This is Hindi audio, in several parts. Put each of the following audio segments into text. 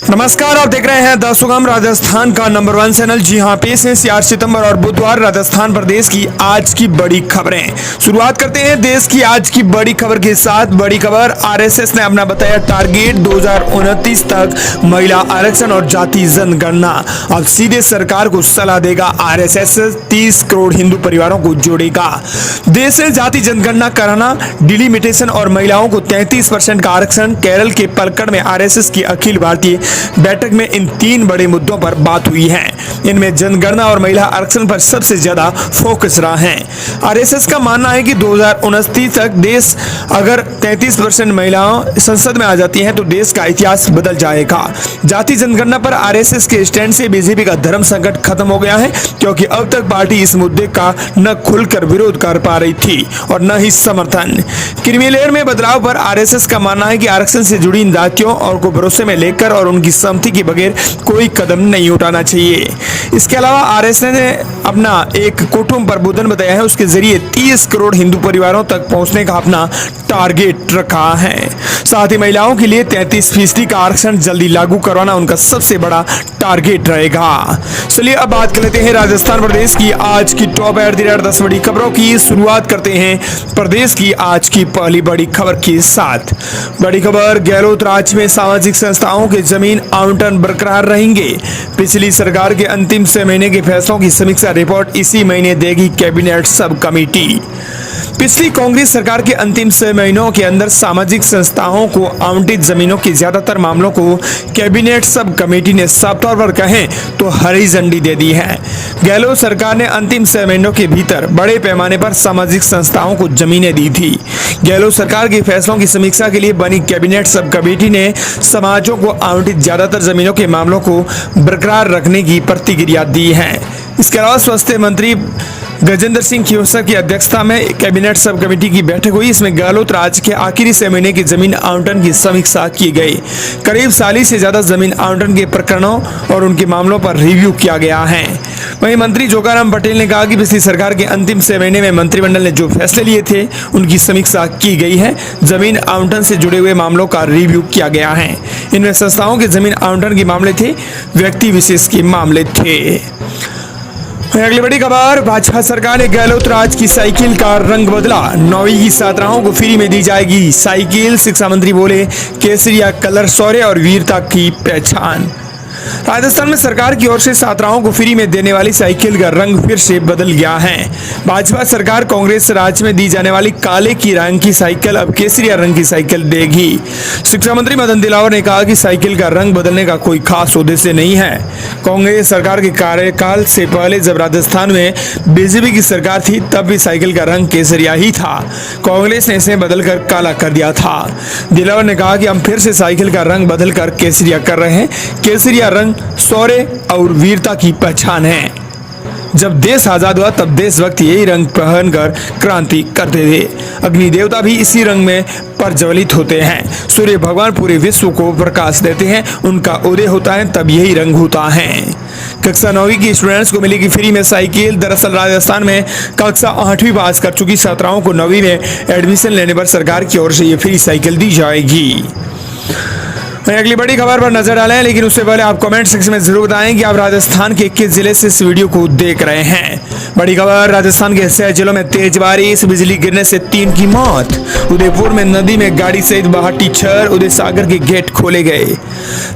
नमस्कार, आप देख रहे हैं द सुगम राजस्थान का नंबर 1 चैनल। जी हां, पेश है 4 सितंबर और बुधवार राजस्थान प्रदेश की आज की बड़ी खबरें। शुरुआत करते हैं देश की आज की बड़ी खबर के साथ। बड़ी खबर, आरएसएस ने अपना बताया टारगेट 2029 तक महिला आरक्षण और जाति जनगणना। अब सीधे सरकार को सलाह देगा आरएसएस, 30 करोड़ हिंदू परिवारों को जोड़ेगा। देश में जाति जनगणना कराना, डिलिमिटेशन और महिलाओं को 33% का आरक्षण। केरल के पलक्कड़ में आरएसएस की अखिल भारतीय बैठक में इन 3 बड़े मुद्दों पर बात हुई है। इनमें जनगणना और महिला आरक्षण पर सबसे ज्यादा फोकस रहा है। आरएसएस का मानना है कि 2029 तक देश अगर 33% महिलाओं संसद में आ जाती हैं तो देश का इतिहास बदल जाएगा। जाति जनगणना पर आरएसएस के स्टैंड से बीजेपी का धर्म संकट खत्म हो गया है, क्योंकि अब तक पार्टी इस मुद्दे का न खुलकर विरोध कर पा रही थी और न ही समर्थन। क्रीमी लेयर में बदलाव पर आरएसएस का मानना है कि आरक्षण से जुड़ी इन जातियों और को भरोसे में लेकर और उनकी सहमति के बगैर कोई कदम नहीं उठाना चाहिए। इसके अलावा आरएसएस ने अपना एक कुटुंब प्रबोधन बताया है, उसके जरिए 30 करोड़ हिंदू परिवारों तक पहुंचने का अपना टारगेट रखा है। साथ ही महिलाओं के लिए 33% का आरक्षण जल्दी लागू करवाना उनका सबसे बड़ा टारगेट रहेगा। चलिए अब बात कर लेते हैं राजस्थान प्रदेश की आज की टॉप 10 बड़ी खबरों की। शुरुआत करते हैं प्रदेश की आज की पहली बड़ी खबर के साथ। बड़ी खबर, गहलोत राज में सामाजिक संस्थाओं के जमीन आवंटन बरकरार रहेंगे। पिछली सरकार के अंतिम 6 महीने के फैसलों की समीक्षा रिपोर्ट इसी महीने देगी कैबिनेट सब कमेटी। पिछली कांग्रेस सरकार के अंतिम 6 महीनों के अंदर सामाजिक संस्थाओं को आवंटित जमीनों के ज्यादातर मामलों को कैबिनेट सब कमेटी ने साफ तौर पर कहें तो हरी झंडी दे दी है। गहलोत सरकार ने अंतिम 6 महीनों के भीतर बड़े पैमाने पर सामाजिक संस्थाओं को जमीनें दी थी। गहलोत सरकार के फैसलों की समीक्षा के लिए बनी कैबिनेट सब कमेटी ने समाजों को आवंटित ज्यादातर जमीनों के मामलों को बरकरार रखने की प्रतिक्रिया दी है। इसके अलावा स्वास्थ्य मंत्री गजेंद्र सिंह खींवसर की अध्यक्षता में कैबिनेट सब कमेटी की बैठक हुई। इसमें गहलोत राज के आखिरी 6 महीने की जमीन आवंटन की समीक्षा की गई। करीब 40 से ज्यादा जमीन आवंटन के प्रकरणों और उनके मामलों पर रिव्यू किया गया है। वहीं मंत्री जोगाराम पटेल ने कहा कि पिछली सरकार के अंतिम 6 महीने में मंत्रिमंडल ने जो फैसले लिए थे उनकी समीक्षा की गई है। जमीन आवंटन से जुड़े हुए मामलों का रिव्यू किया गया है। इनमें संस्थाओं के जमीन आवंटन के मामले थे, व्यक्ति विशेष के मामले थे। अगली बड़ी खबर, भाजपा सरकार ने गहलोत राज की साइकिल का रंग बदला। 9वीं की छात्राओं को फ्री में दी जाएगी साइकिल। शिक्षा मंत्री बोले, केसरिया कलर शौर्य और वीरता की पहचान। राजस्थान में सरकार की ओर से छात्राओं को फ्री में देने वाली साइकिल का रंग फिर से बदल गया है। भाजपा सरकार कांग्रेस राज में दी जाने वाली काले की रंग की साइकिल अब केसरिया रंग की साइकिल देगी। शिक्षा मंत्री मदन दिलावर ने कहा कि साइकिल का रंग बदलने का कोई खास उद्देश्य नहीं है। कांग्रेस सरकार के कार्यकाल से पहले जब राजस्थान में बीजेपी की सरकार थी तब भी साइकिल का रंग केसरिया ही था। कांग्रेस ने इसे बदलकर काला कर दिया था। दिलावर ने कहा कि हम फिर से साइकिल का रंग बदलकर केसरिया कर रहे हैं। केसरिया रंग शौर्य और वीरता की पहचान है। जब देश आजाद हुआ तब देशभक्त यही रंग पहनकर क्रांति करते थे। अग्नि देवता भी इसी रंग में प्रज्वलित होते हैं। सूर्य भगवान पूरे विश्व को प्रकाश देते हैं, उनका उदय होता है तब यही रंग होता है। कक्षा 9वीं की स्टूडेंट्स को मिलेगी फ्री में साइकिल। दरअसल राजस्थान में कक्षा 8वीं पास कर चुकी छात्राओं को 9वीं में एडमिशन लेने पर सरकार की ओर से ये फ्री साइकिल दी जाएगी। अगली बड़ी खबर पर नजर डालें, लेकिन उससे पहले आप कमेंट सेक्शन में जरूर बताएं कि आप राजस्थान के किस जिले से इस वीडियो को देख रहे हैं। बड़ी खबर, राजस्थान के 6 जिलों में तेज बारिश, बिजली गिरने से 3 की मौत। उदयपुर में नदी में गाड़ी सहित बहा टीचर, उदय सागर के गेट खोले गए।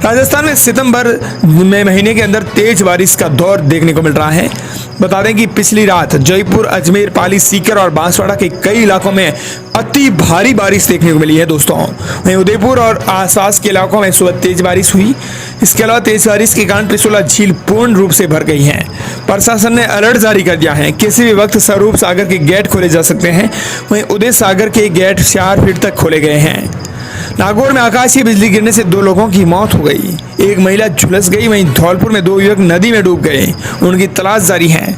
राजस्थान में सितंबर में महीने के अंदर तेज बारिश का दौर देखने को मिल रहा है। बता दें कि पिछली रात जयपुर, अजमेर, पाली, सीकर और बांसवाड़ा के कई इलाकों में अति भारी बारिश देखने को मिली है दोस्तों। वहीं उदयपुर और आसपास के इलाकों में सुबह तेज बारिश हुई। इसके अलावा तेज बारिश के कारण त्रिशूला झील पूर्ण रूप से भर गई है। प्रशासन ने अलर्ट जारी कर दिया है। किसी भी वक्त स्वरूप सागर के गेट खोले जा सकते हैं। वहीं उदय सागर के गेट 4 फीट तक खोले गए हैं। नागौर में आकाशीय बिजली गिरने से 2 लोगों की मौत हो गई, एक महिला झुलस गई। वहीं धौलपुर में 2 युवक नदी में डूब गए, उनकी तलाश जारी है।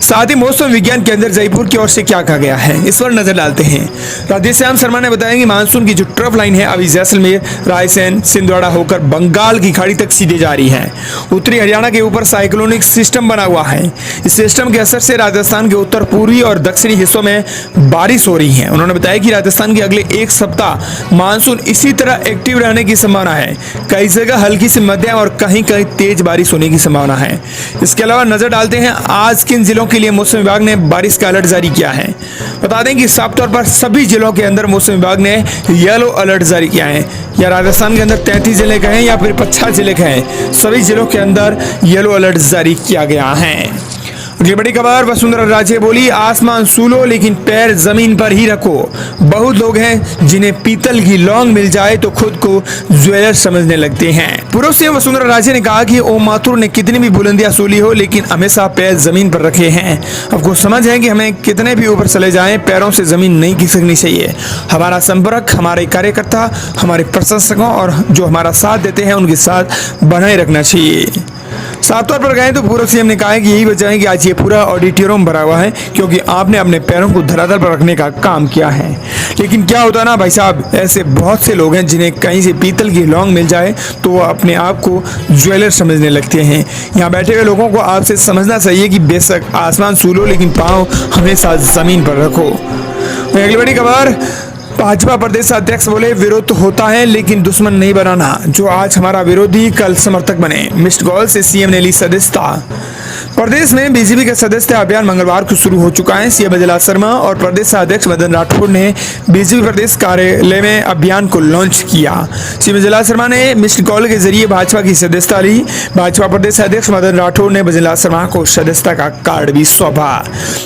साथ ही मौसम विज्ञान केंद्र जयपुर की ओर से क्या कहा गया है, इस पर नजर डालते हैं। राधेश्याम शर्मा ने बताया कि मानसून की जो ट्रफ लाइन है अभी जैसलमेर, रायसेन, छिंदवाड़ा होकर बंगाल की खाड़ी तक सीधे जा रही है। उत्तरी हरियाणा के ऊपर साइक्लोनिक सिस्टम बना हुआ है। इस सिस्टम के असर से राजस्थान के उत्तर पूर्वी और दक्षिणी हिस्सों में बारिश हो रही है। उन्होंने बताया कि राजस्थान के अगले एक सप्ताह मानसून इसी तरह एक्टिव रहने की संभावना है। कई जगह हल्की से मध्यम और कहीं कहीं तेज बारिश होने की संभावना है। इसके अलावा नजर डालते हैं आज किन जिलों के लिए मौसम विभाग ने बारिश का अलर्ट जारी किया है। बता दें कि साफ तौर पर सभी जिलों के अंदर मौसम विभाग ने येलो अलर्ट जारी किया है। या राजस्थान के अंदर 33 जिले कहें या फिर 50 जिले कहें, सभी जिलों के अंदर येलो अलर्ट जारी किया गया है। अगली बड़ी खबर, वसुंधरा राजे बोली आसमान छू लो लेकिन पैर जमीन पर ही रखो। बहुत लोग हैं जिन्हें पीतल की लौंग मिल जाए तो खुद को ज्वेलर समझने लगते हैं। पूर्व सीएम वसुंधरा राजे ने कहा कि ओम माथुर ने कितनी भी बुलंदियां सूली हो लेकिन हमेशा पैर जमीन पर रखे हैं। आपको समझ है कि हमें कितने भी ऊपर चले जाएं, पैरों से जमीन नहीं खिसकनी चाहिए। हमारा संपर्क हमारे कार्यकर्ता, हमारे प्रशंसकों और जो हमारा साथ देते हैं उनके साथ बनाए रखना चाहिए। साफ तौर पर कहें तो पूर्व सीएम ने कहा है कि यही वजह है कि आज ये पूरा ऑडिटोरियम भरा हुआ है, क्योंकि आपने अपने पैरों को धरातल पर रखने का काम किया है। लेकिन क्या होता है ना भाई साहब, ऐसे बहुत से लोग हैं जिन्हें कहीं से पीतल की लौंग मिल जाए तो वो अपने आप को ज्वेलर समझने लगते हैं। यहाँ बैठे हुए लोगों को आपसे समझना चाहिए कि बेशक आसमान छू लो लेकिन पाँव हमेशा जमीन पर रखो। अगली बड़ी खबर, भाजपा प्रदेश अध्यक्ष बोले विरोध तो होता है लेकिन दुश्मन नहीं बनाना। जो आज हमारा विरोधी कल समर्थक बने। मिस्ड कॉल से सीएम ने ली सदस्यता। प्रदेश में बीजेपी का सदस्यता अभियान मंगलवार को शुरू हो चुका है। सीएम अजला शर्मा और प्रदेश अध्यक्ष मदन राठौड़ ने बीजेपी प्रदेश कार्यालय में अभियान को लॉन्च किया। सीएम अजला शर्मा ने मिस्ड कॉल के जरिए भाजपा की सदस्यता ली। भाजपा प्रदेश अध्यक्ष मदन राठौड़ ने अजला शर्मा को सदस्यता का कार्ड भी सौंपा।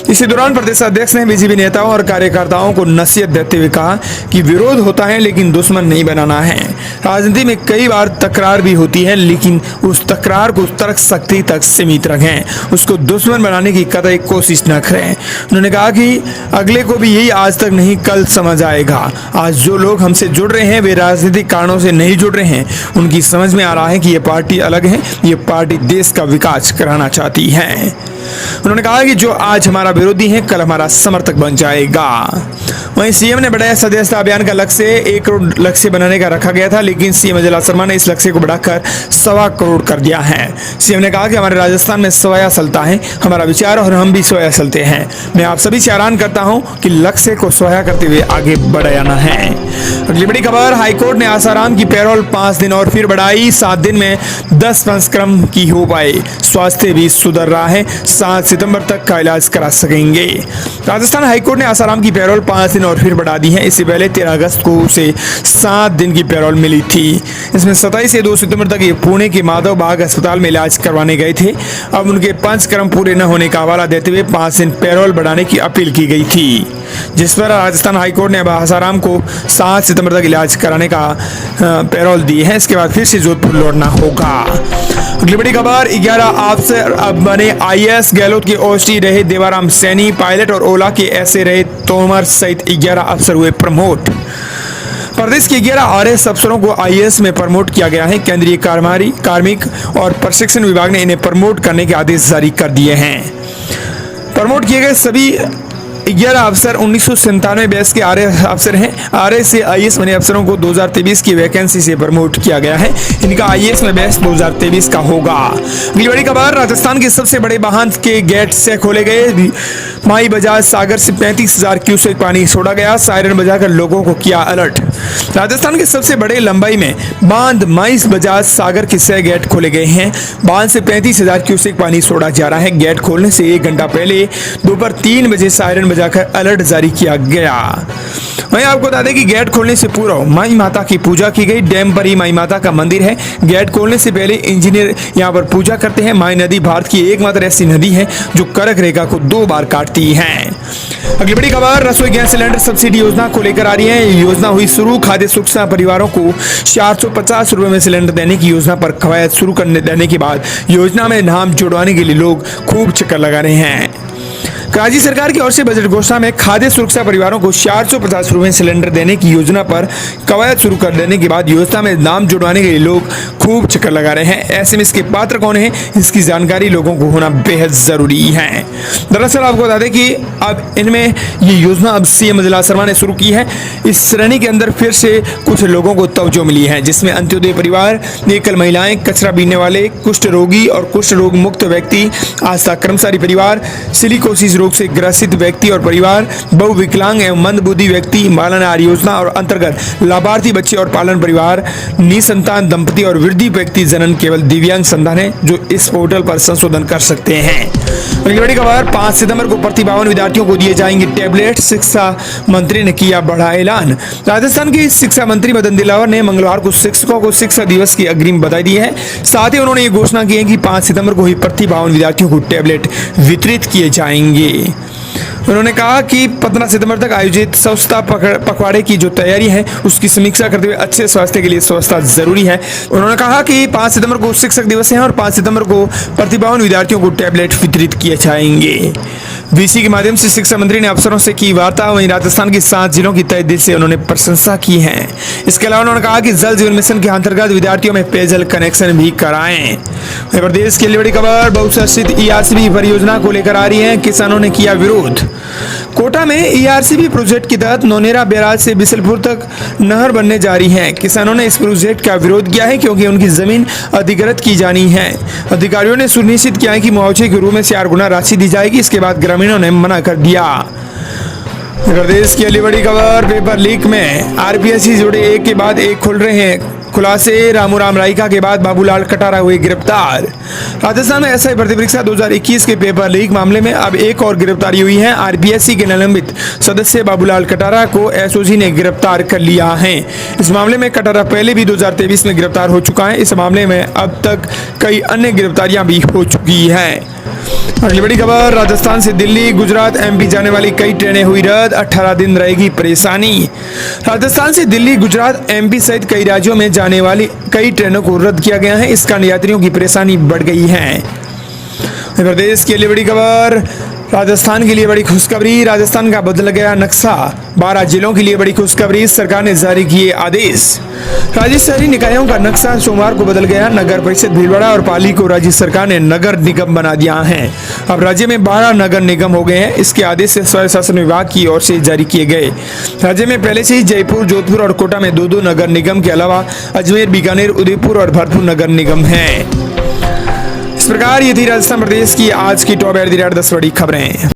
इसी दौरान प्रदेश अध्यक्ष ने बीजेपी नेताओं और कार्यकर्ताओं को नसीहत देते हुए कहा कि विरोध होता है लेकिन दुश्मन नहीं बनाना है। राजनीति में कई बार तकरार भी होती है लेकिन उस तकरार को तर्क शक्ति तक सीमित रखें, उसको दुश्मन बनाने की कतई कोशिश न करें। उन्होंने कहा कि अगले को भी यही आज तक नहीं कल समझ आएगा। आज जो लोग हमसे जुड़ रहे हैं वे राजनीतिक कारणों से नहीं जुड़ रहे हैं। उनकी समझ में आ रहा है कि ये पार्टी अलग है, ये पार्टी देश का विकास कराना चाहती है। उन्होंने कहा कि जो आज हमारा विरोधी है कल हमारा समर्थक बन जाएगा। वहीं सीएम ने बढ़ाया सदस्यता अभियान का लक्ष्य 1 करोड़ लक्ष्य बनाने का रखा गया था, लेकिन सीएम अजला शर्मा ने इस लक्ष्य को बढ़ाकर 1.25 करोड़ कर दिया है। सीएम ने कहा कि हमारे राजस्थान में सवाया चलता है, हमारा विचार और हम भी सवाया चलते हैं। मैं आप सभी से आह्वान करता हूं कि लक्ष्य को सवाया करते हुए आगे बढ़ाना है। अगली बड़ी खबर, हाईकोर्ट ने आसाराम की पैरोल 5 दिन और फिर बढ़ाई। 7 दिन में 10 पंचक्रम की हो पाए। स्वास्थ्य भी सुधर रहा है, 7 सितंबर तक का इलाज करा सकेंगे। राजस्थान हाईकोर्ट ने आसाराम की पैरोल 5 दिन और फिर बढ़ा दी है। इससे पहले 13 अगस्त को उसे 7 दिन की पैरोल मिली थी। इसमें 27 से 2 सितंबर तक ये पुणे के माधव बाग अस्पताल में इलाज करवाने गए थे। अब उनके पंचक्रम पूरे न होने का हवाला देते हुए 5 दिन पैरोल बढ़ाने की अपील की गई थी, जिस पर राजस्थान हाईकोर्ट ने अब आसाराम को 7 सितंबर तक इलाज कराने का पैरोल दी है। इसके बाद फिर से जोधपुर लौटना होगा। अगली बड़ी खबर, 11 अफसर अब बने आईएएस। गहलोत के ओएसडी रहे देवाराम सैनी, पायलट और ओला के एसए रहे तोमर सहित 11 अफसर हुए प्रमोट। प्रदेश के 11 आरएएस अफसरों को आईएएस में प्रमोट किया गया है। केंद्रीय कार्मिक और प्रशिक्षण विभाग ने इन्हें प्रमोट करने के आदेश जारी कर दिए हैं। प्रमोट किए गए सभी 11 अफसर 1997 बैच के आरएएस अफसर हैं। आरएएस से आईएएस बने अफसरों को 2023 की वैकेंसी से प्रमोट किया गया है। इनका आईएएस में बैच 2023 का होगा। अगली बड़ी खबर, राजस्थान के सबसे बड़े बांध के गेट से खोले गए। माई बजाज सागर से 35,000 क्यूसेक पानी छोड़ा गया। सायरन बजाकर लोगों को किया अलर्ट। राजस्थान के सबसे बड़े लंबाई में बांध माई बजाज सागर के 6 गेट खोले गए हैं। बांध से 35,000 क्यूसेक पानी छोड़ा जा रहा है। गेट खोलने से 1 घंटा पहले दोपहर 3 बजे सायरन बजाकर अलर्ट जारी किया गया। वहीं आपको बता दें कि गेट खोलने से पूर्व माई माता की पूजा की गई। डैम पर ही माई माता का मंदिर है। गेट खोलने से पहले इंजीनियर यहां पर पूजा करते हैं। माई नदी भारत की एकमात्र ऐसी नदी है जो कर्क रेखा को 2 बार काटती है। अगली बड़ी खबर, रसोई गैस सिलेंडर सब्सिडी योजना को लेकर आ रही है। योजना हुई शुरू। खाद्य सुरक्षा परिवारों को 450 रुपए में सिलेंडर देने की योजना पर कवायद शुरू करने देने के बाद योजना में नाम जुड़वाने के लिए लोग खूब चक्कर लगा रहे हैं। राज्य सरकार की ओर से बजट घोषणा में खाद्य सुरक्षा परिवारों को 450 रुपए सिलेंडर देने की योजना पर कवायद शुरू कर देने के बाद योजना में नाम जुड़वाने के लिए लोग खूब चक्कर लगा रहे हैं। ऐसे में इसके पात्र कौन है, इसकी जानकारी लोगों को होना बेहद जरूरी है। दरअसल आपको बता दें कि अब इनमें ये योजना अब सीएम मृदुला शर्मा ने शुरू की है। इस श्रेणी के अंदर फिर से कुछ लोगों को तवज्जो मिली है, जिसमें अंत्योदय परिवार, एकल महिलाएं, कचरा बीनने वाले, कुष्ठ रोगी और कुष्ठ रोग मुक्त व्यक्ति, आस्था कर्मचारी परिवार, सिलिकोसिस रोग से ग्रसित व्यक्ति और परिवार, बहुविकलांग एवं मंदबुद्धि व्यक्ति, बालानार योजना और अंतर्गत लाभार्थी बच्चे और पालन परिवार, निसंतान दंपति और वृद्धि व्यक्ति जनन केवल दिव्यांग संतान है जो इस पोर्टल पर संशोधन कर सकते हैं। अगली बड़ी खबर, 5 सितंबर को प्रतिभावान विद्यार्थियों को दिए जाएंगे टैबलेट, शिक्षा मंत्री ने किया बड़ा ऐलान। राजस्थान के शिक्षा मंत्री मदन दिलावर ने मंगलवार को शिक्षकों को शिक्षा दिवस की अग्रिम बधाई दी है। साथ ही उन्होंने ये घोषणा की है कि 5 सितंबर को ही प्रतिभावान विद्यार्थियों को टैबलेट वितरित किए जाएंगे। उन्होंने कहा कि 15 सितंबर तक आयोजित स्वच्छता पखवाड़े की जो तैयारी है उसकी समीक्षा करते हुए अच्छे स्वास्थ्य के लिए स्वच्छता जरूरी है। उन्होंने कहा कि 5 सितंबर को शिक्षक दिवस है और 5 सितंबर को प्रतिभावान विद्यार्थियों को टैबलेट वितरित किए जाएंगे। वीसी के माध्यम से शिक्षा मंत्री ने अफसरों से की वार्ता। वहीं राजस्थान के 7 जिलों की तहे दिल से उन्होंने प्रशंसा की है। इसके अलावा उन्होंने कहा कि जल जीवन मिशन के अंतर्गत विद्यार्थियों में पेयजल कनेक्शन भी कराएं। प्रदेश की बड़ी खबर, बहुचर्चित ईआरसीबी परियोजना को लेकर आ रही है, किसानों ने किया विरोध। कोटा में ईआरसीबी प्रोजेक्ट के तहत नौनेरा बैराज से बिसलपुर तक नहर बनने जा रही है। किसानों ने इस प्रोजेक्ट का विरोध किया है क्योंकि उनकी जमीन अधिग्रहित की जानी है। अधिकारियों ने सुनिश्चित किया है कि मुआवजे के रूप में 4 गुना राशि दी जाएगी। इसके बाद ग्रामीणों ने मना कर दिया। प्रदेश की अगली बड़ी खबर, पेपर लीक में आरपीएससी जुड़े एक के बाद एक खुल रहे हैं खुलासे। रामूराम राइका के बाद बाबूलाल कटारा हुए गिरफ्तार। राजस्थान में एसआई भर्ती परीक्षा 2021 के पेपर लीक मामले में अब एक और गिरफ्तारी हुई है। आरपीएससी के निलंबित सदस्य बाबूलाल कटारा को एसओजी ने गिरफ्तार कर लिया है। इस मामले में कटारा पहले भी 2023 में गिरफ्तार हो चुका है। इस मामले में अब तक कई अन्य गिरफ्तारियां भी हो चुकी है। अगली बड़ी खबर, राजस्थान से दिल्ली, गुजरात, एमपी जाने वाली कई ट्रेनें हुई रद्द। 18 दिन रहेगी परेशानी। राजस्थान से दिल्ली, गुजरात, एमपी सहित कई राज्यों में जाने वाली कई ट्रेनों को रद्द किया गया है। इस कारण यात्रियों की परेशानी बढ़ गई है। प्रदेश के लिए बड़ी खबर, राजस्थान के लिए बड़ी खुशखबरी। राजस्थान का बदल गया नक्शा। 12 जिलों के लिए बड़ी खुशखबरी, सरकार ने जारी किए आदेश। राज्य शहरी निकायों का नक्शा सोमवार को बदल गया। नगर परिषद भीलवाड़ा और पाली को राज्य सरकार ने नगर निगम बना दिया है। अब राज्य में 12 नगर निगम हो गए हैं। इसके आदेश से स्वायत्त शासन विभाग की ओर से जारी किए गए। राज्य में पहले से ही जयपुर, जोधपुर और कोटा में 2-2 नगर निगम के अलावा अजमेर, बीकानेर, उदयपुर और भरतपुर नगर निगम है। इस प्रकार ये थी राजस्थान प्रदेश की आज की टॉप 10 बड़ी खबरें।